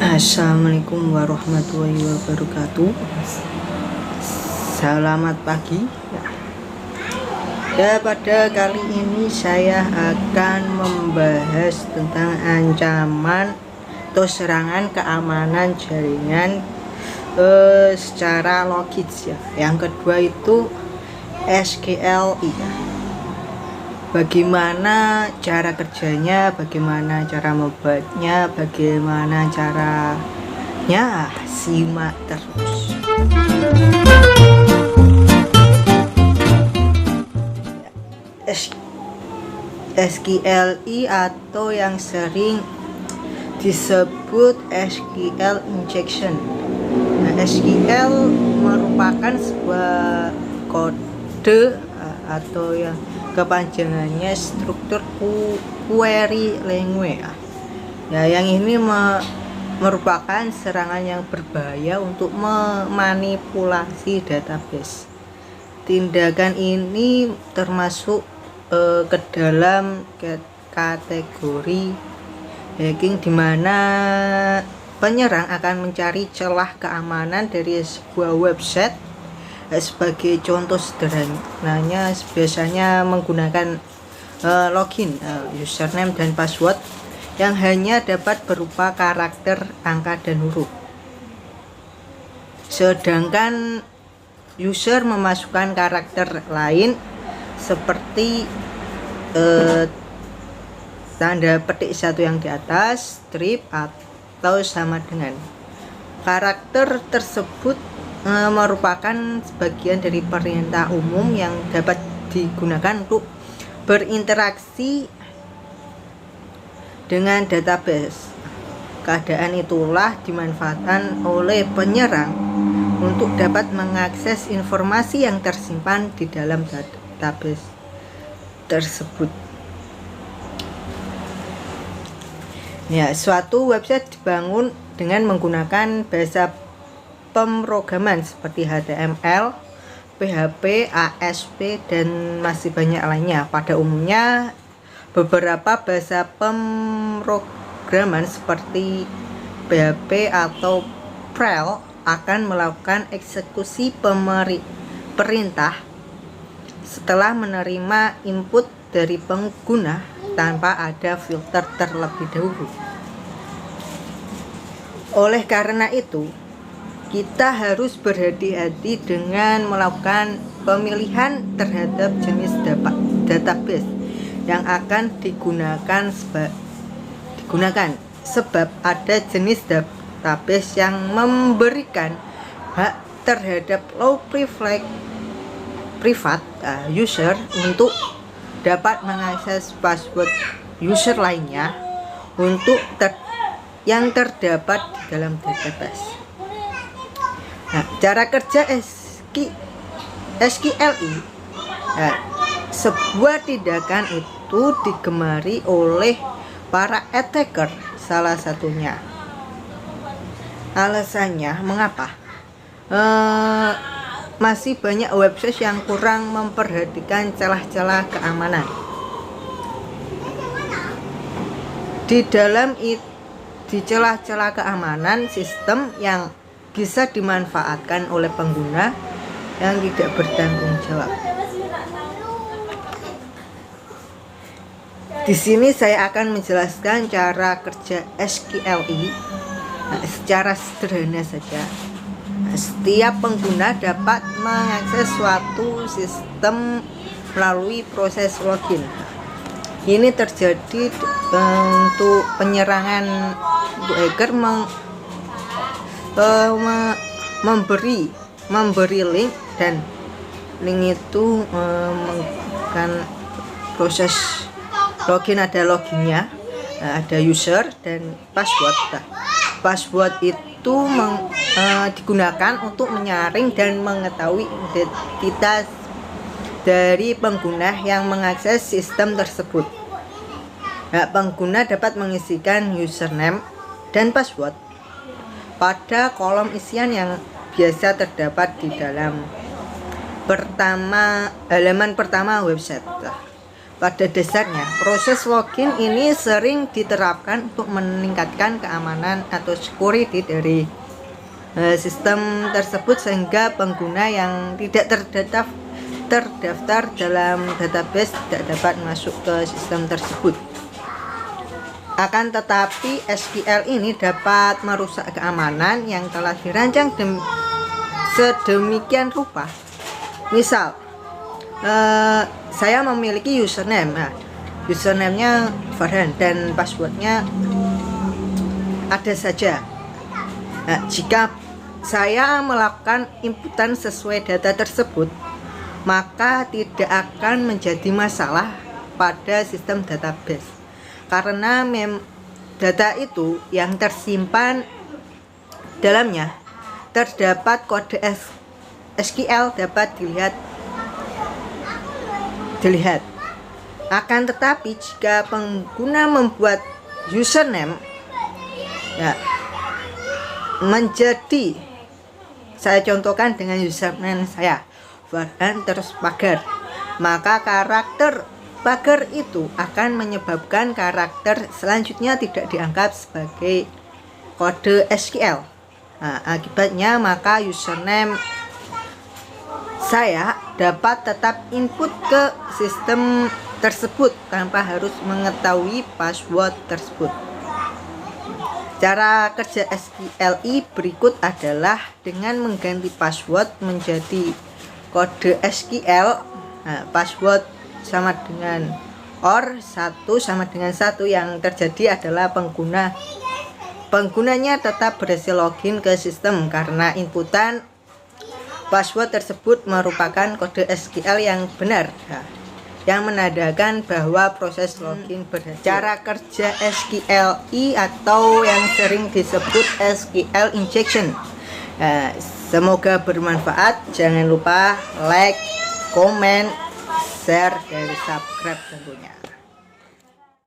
Assalamualaikum warahmatullahi wabarakatuh. Selamat pagi. Pada kali ini saya akan membahas tentang ancaman atau serangan keamanan jaringan secara logis ya. Yang kedua itu SQLI. Bagaimana cara kerjanya, bagaimana cara membuatnya, bagaimana caranya, simak terus. SQLI atau yang sering disebut SQL injection. SQL merupakan sebuah kode atau yang kepanjangannya struktur query language. Yang ini merupakan serangan yang berbahaya untuk memanipulasi database. Tindakan ini termasuk ke dalam kategori hacking, di mana penyerang akan mencari celah keamanan dari sebuah website. Sebagai contoh sederhananya, biasanya menggunakan login, username dan password yang hanya dapat berupa karakter, angka dan huruf. Sedangkan user memasukkan karakter lain seperti tanda petik satu yang di atas, strip atau sama dengan. Karakter tersebut merupakan sebagian dari perintah umum yang dapat digunakan untuk berinteraksi dengan database. Keadaan itulah dimanfaatkan oleh penyerang untuk dapat mengakses informasi yang tersimpan di dalam database tersebut. Suatu website dibangun dengan menggunakan bahasa pemrograman seperti HTML, PHP, ASP, dan masih banyak lainnya. Pada umumnya, beberapa bahasa pemrograman seperti PHP atau Perl akan melakukan eksekusi perintah setelah menerima input dari pengguna tanpa ada filter terlebih dahulu. Oleh karena itu, kita harus berhati-hati dengan melakukan pemilihan terhadap jenis database yang akan digunakan sebab ada jenis database yang memberikan hak terhadap low privat user untuk dapat mengakses password user lainnya untuk yang terdapat di dalam database. Cara kerja SQLI, sebuah tindakan itu digemari oleh para attacker, salah satunya. Alasannya mengapa? Masih banyak website yang kurang memperhatikan celah-celah keamanan. Di celah-celah keamanan sistem yang bisa dimanfaatkan oleh pengguna yang tidak bertanggung jawab. Di sini saya akan menjelaskan cara kerja SQLI secara sederhana saja. Setiap pengguna dapat mengakses suatu sistem melalui proses login. Ini terjadi untuk penyerangan untuk hacker memberi link, dan link itu menggunakan proses login. Ada loginnya, ada user dan password. Password itu digunakan untuk menyaring dan mengetahui identitas dari pengguna yang mengakses sistem tersebut. Pengguna dapat mengisikan username dan password pada kolom isian yang biasa terdapat di dalam halaman pertama website. Pada dasarnya, proses login ini sering diterapkan untuk meningkatkan keamanan atau security dari sistem tersebut, sehingga pengguna yang tidak terdaftar dalam database tidak dapat masuk ke sistem tersebut. Akan tetapi, SQL ini dapat merusak keamanan yang telah dirancang sedemikian rupa. Misal, saya memiliki username. Nah, username-nya Farhan dan passwordnya ada saja. Nah, jika saya melakukan inputan sesuai data tersebut, maka tidak akan menjadi masalah pada sistem database, karena data itu yang tersimpan dalamnya terdapat kode SQL dapat dilihat. Akan tetapi jika pengguna membuat username menjadi, saya contohkan dengan username saya Farhan terus pagar, maka karakter pagar itu akan menyebabkan karakter selanjutnya tidak dianggap sebagai kode SQL. Akibatnya maka username saya dapat tetap input ke sistem tersebut tanpa harus mengetahui password tersebut. Cara kerja SQLi berikut adalah dengan mengganti password menjadi kode SQL. Password sama dengan OR 1 sama dengan 1. Yang terjadi adalah penggunanya tetap berhasil login ke sistem karena inputan password tersebut merupakan kode SQL yang benar, yang menandakan bahwa proses login berhasil. Cara kerja SQLi atau yang sering disebut SQL injection. Semoga bermanfaat. Jangan lupa like, comment, share, dan subscribe tentunya.